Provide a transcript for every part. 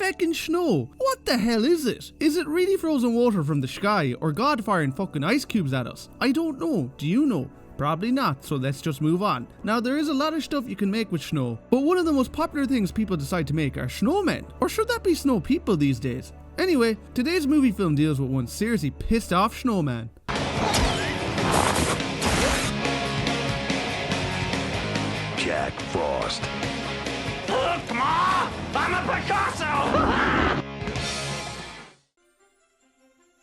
feckin' snow. What the hell is it? Is it really frozen water from the sky, or God firing fucking ice cubes at us? I don't know. Do you know? Probably not, so let's just move on. Now, there is a lot of stuff you can make with snow, but one of the most popular things people decide to make are snowmen. Or should that be snow people these days? Anyway, today's movie film deals with one seriously pissed off snowman. Jack Frost. Look, Ma! I'm a Picasso!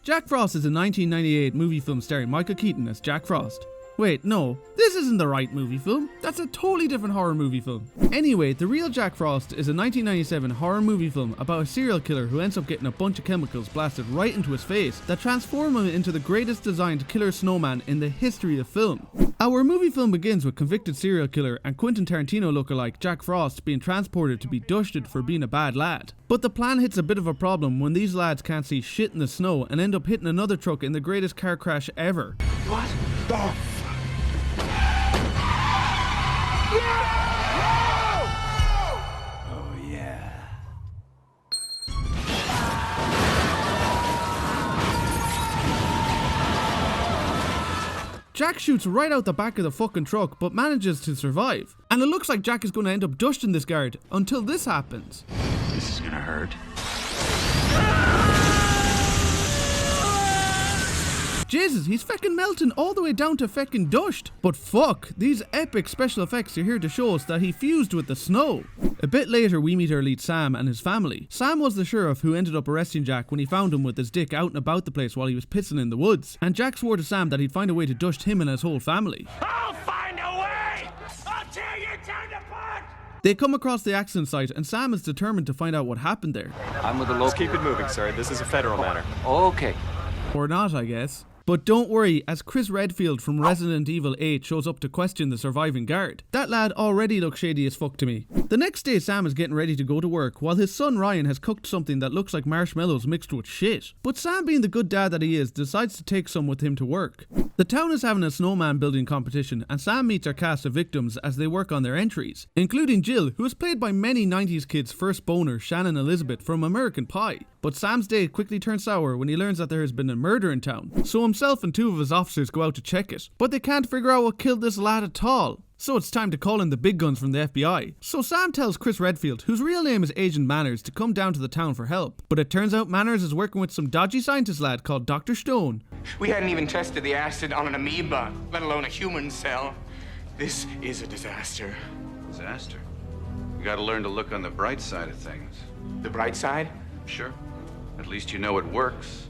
Jack Frost is a 1998 movie film starring Michael Keaton as Jack Frost. Wait, no, this isn't the right movie film. That's a totally different horror movie film. Anyway, the real Jack Frost is a 1997 horror movie film about a serial killer who ends up getting a bunch of chemicals blasted right into his face that transform him into the greatest designed killer snowman in the history of film. Our movie film begins with convicted serial killer and Quentin Tarantino lookalike Jack Frost being transported to be dusted for being a bad lad. But the plan hits a bit of a problem when these lads can't see shit in the snow and end up hitting another truck in the greatest car crash ever. What the Oh yeah. Jack shoots right out the back of the fucking truck but manages to survive. And it looks like Jack is going to end up dusting this guard until this happens. This is gonna hurt. Jesus, he's feckin' melting all the way down to feckin' dust. But fuck, these epic special effects are here to show us that he fused with the snow. A bit later we meet our lead Sam and his family. Sam was the sheriff who ended up arresting Jack when he found him with his dick out and about the place while he was pissing in the woods. And Jack swore to Sam that he'd find a way to dust him and his whole family. I'll find a way! I'll tear you down to part! They come across the accident site and Sam is determined to find out what happened there. I'm with the local. Keep it moving, sir. This is a federal matter. Okay. Or not, I guess. But don't worry, as Chris Redfield from Resident Evil 8 shows up to question the surviving guard. That lad already looks shady as fuck to me. The next day Sam is getting ready to go to work while his son Ryan has cooked something that looks like marshmallows mixed with shit. But Sam, being the good dad that he is, decides to take some with him to work. The town is having a snowman building competition and Sam meets our cast of victims as they work on their entries, including Jill, who is played by many 90s kids' first boner Shannon Elizabeth from American Pie. But Sam's day quickly turns sour when he learns that there has been a murder in town, so himself and two of his officers go out to check it, but they can't figure out what killed this lad at all. So it's time to call in the big guns from the FBI. So Sam tells Chris Redfield, whose real name is Agent Manners, to come down to the town for help. But it turns out Manners is working with some dodgy scientist lad called Dr. Stone. We hadn't even tested the acid on an amoeba, let alone a human cell. This is a disaster. Disaster? You gotta learn to look on the bright side of things. The bright side? Sure. At least you know it works.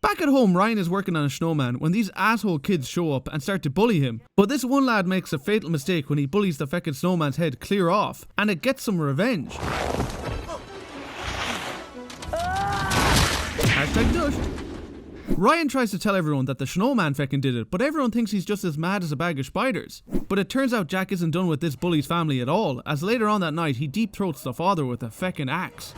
Back at home, Ryan is working on a snowman when these asshole kids show up and start to bully him. But this one lad makes a fatal mistake when he bullies the feckin' snowman's head clear off, and it gets some revenge. Hashtag dust. Ryan tries to tell everyone that the snowman feckin' did it, but everyone thinks he's just as mad as a bag of spiders. But it turns out Jack isn't done with this bully's family at all, as later on that night he deep throats the father with a feckin' axe.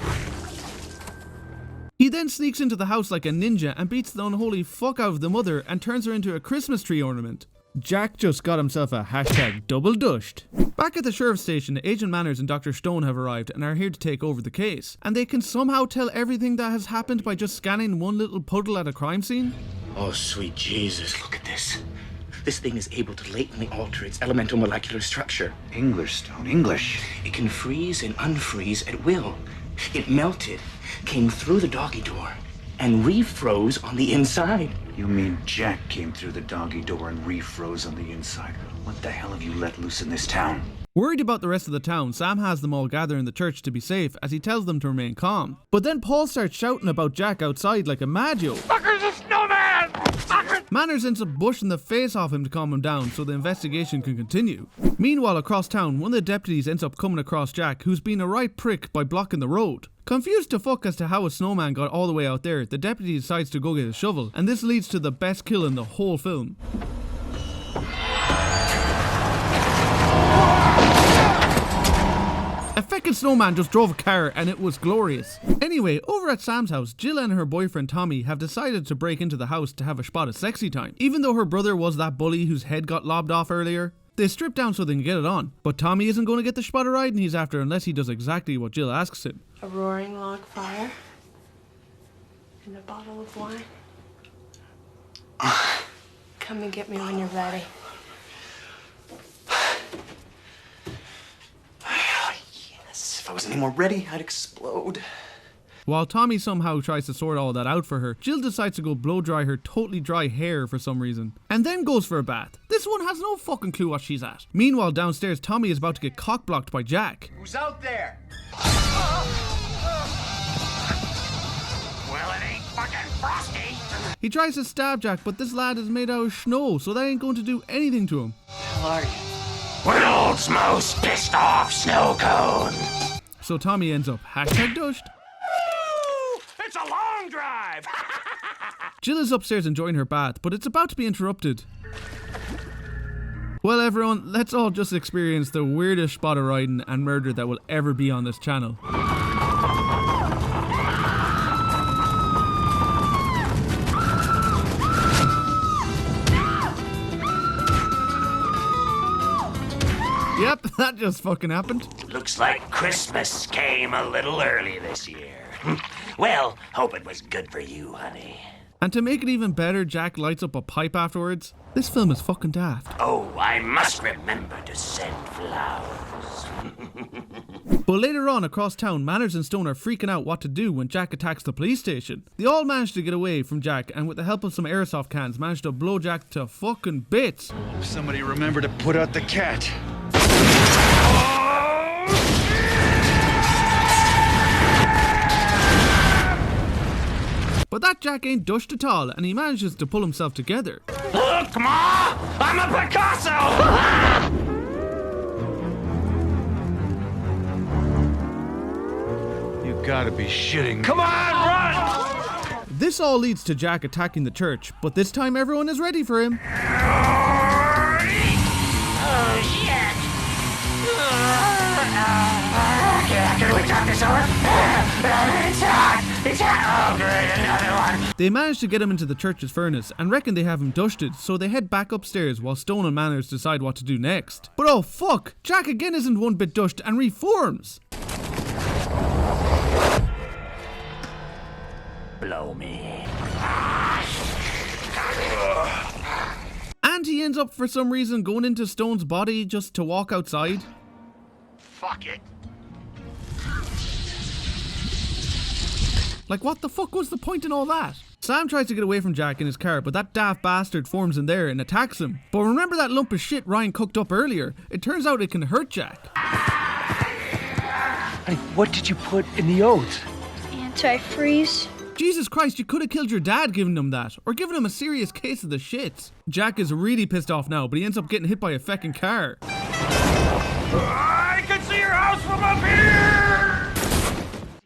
He then sneaks into the house like a ninja and beats the unholy fuck out of the mother and turns her into a Christmas tree ornament. Jack just got himself a hashtag double dushed. Back at the sheriff's station, Agent Manners and Dr. Stone have arrived and are here to take over the case. And they can somehow tell everything that has happened by just scanning one little puddle at a crime scene. Oh, sweet Jesus, look at this. This thing is able to latently alter its elemental molecular structure. English, Stone, English. It can freeze and unfreeze at will. It melted, came through the doggy door, and refroze on the inside. You mean Jack came through the doggy door and refroze on the inside? What the hell have you let loose in this town? Worried about the rest of the town, Sam has them all gather in the church to be safe as he tells them to remain calm. But then Paul starts shouting about Jack outside like a mad-yo. Fucker's a snowman! Fucker! Manners ends up bushing the face off him to calm him down so the investigation can continue. Meanwhile, across town, one of the deputies ends up coming across Jack, who's been a right prick by blocking the road. Confused to fuck as to how a snowman got all the way out there, the deputy decides to go get a shovel, and this leads to the best kill in the whole film. A feckin' snowman just drove a car and it was glorious. Anyway, over at Sam's house, Jill and her boyfriend Tommy have decided to break into the house to have a spot of sexy time. Even though her brother was that bully whose head got lobbed off earlier, They strip down so they can get it on, but Tommy isn't going to get the spot of riding he's after unless he does exactly what Jill asks him. A roaring log fire and a bottle of wine. Come and get me when you're ready. Yes, if I was any more ready, I'd explode. While Tommy somehow tries to sort all that out for her, Jill decides to go blow dry her totally dry hair for some reason, and then goes for a bath. This one has no fucking clue what she's at. Meanwhile, downstairs, Tommy is about to get cock-blocked by Jack. Who's out there? Well, it ain't fucking Frosty. He tries to stab Jack, but this lad is made out of snow, so that ain't going to do anything to him. Who are you? World's most pissed off snowcone. So Tommy ends up #dushed. It's a long drive. Jill is upstairs enjoying her bath, but it's about to be interrupted. Well everyone, let's all just experience the weirdest spot of riding and murder that will ever be on this channel. Yep, that just fucking happened. Looks like Christmas came a little early this year. Well, hope it was good for you, honey. And to make it even better, Jack lights up a pipe afterwards. This film is fucking daft. Oh, I must remember to send flowers. But later on, across town, Manners and Stone are freaking out what to do when Jack attacks the police station. They all manage to get away from Jack, and with the help of some airsoft cans, manage to blow Jack to fucking bits. Somebody remember to put out the cat. But that Jack ain't dushed at all, and he manages to pull himself together. Look, Ma! I'm a Picasso! You gotta be shitting. Come on, run! This all leads to Jack attacking the church, but this time everyone is ready for him. Oh, shit! Can we talk this over? It's hot! It's hot! Oh, great, another one! They manage to get him into the church's furnace and reckon they have him dusted, so they head back upstairs while Stone and Manners decide what to do next. But oh fuck! Jack again isn't one bit dushed and reforms! Blow me. And he ends up for some reason going into Stone's body just to walk outside. Fuck it. Like what the fuck was the point in all that? Sam tries to get away from Jack in his car, but that daft bastard forms in there and attacks him. But remember that lump of shit Ryan cooked up earlier? It turns out it can hurt Jack. Honey, what did you put in the oat? Antifreeze. Jesus Christ, you could have killed your dad giving him that, or given him a serious case of the shits. Jack is really pissed off now, but he ends up getting hit by a feckin' car. I can see your house from up here!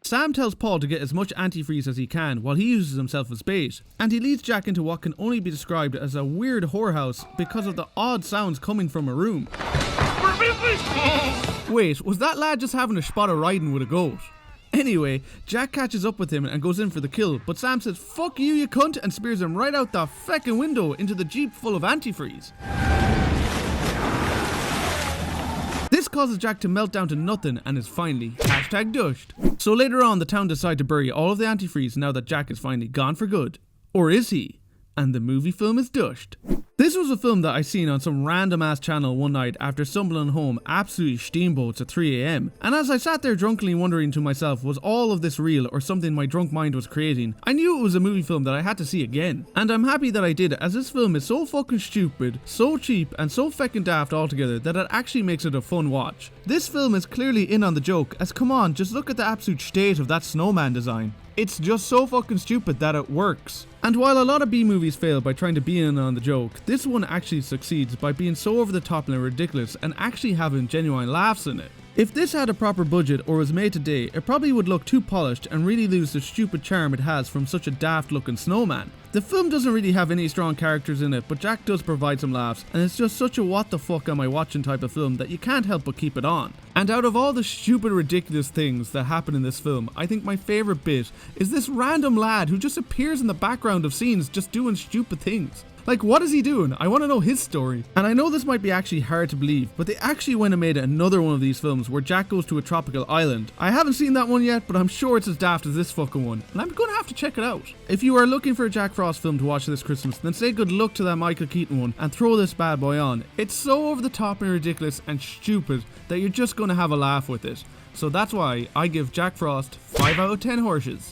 Sam tells Paul to get as much antifreeze as he can while he uses himself as bait, and he leads Jack into what can only be described as a weird whorehouse because of the odd sounds coming from a room. Wait, was that lad just having a spot of riding with a goat? Anyway, Jack catches up with him and goes in for the kill, but Sam says fuck you cunt and spears him right out the feckin' window into the jeep full of antifreeze. This causes Jack to melt down to nothing and is finally #dushed. So later on, the town decide to bury all of the antifreeze now that Jack is finally gone for good. Or is he? And the movie film is dushed. This was a film that I seen on some random ass channel one night after stumbling home absolutely steamboats at 3 AM. And as I sat there drunkenly wondering to myself, was all of this real or something my drunk mind was creating, I knew it was a movie film that I had to see again. And I'm happy that I did, as this film is so fucking stupid, so cheap, and so feckin' daft altogether that it actually makes it a fun watch. This film is clearly in on the joke, as come on, just look at the absolute state of that snowman design. It's just so fucking stupid that it works. And while a lot of B movies fail by trying to be in on the joke, this one actually succeeds by being so over the top and ridiculous and actually having genuine laughs in it. If this had a proper budget or was made today, it probably would look too polished and really lose the stupid charm it has from such a daft looking snowman. The film doesn't really have any strong characters in it, but Jack does provide some laughs, and it's just such a what the fuck am I watching type of film that you can't help but keep it on. And out of all the stupid ridiculous things that happen in this film, I think my favourite bit is this random lad who just appears in the background of scenes just doing stupid things. Like, what is he doing? I want to know his story. And I know this might be actually hard to believe, but they actually went and made another one of these films where Jack goes to a tropical island. I haven't seen that one yet, but I'm sure it's as daft as this fucking one, and I'm gonna have to check it out. If you are looking for a Jack Frost film to watch this Christmas, then say good luck to that Michael Keaton one and throw this bad boy on. It's so over the top and ridiculous and stupid that you're just gonna have a laugh with it. So that's why I give Jack Frost 5 out of 10 Horshes.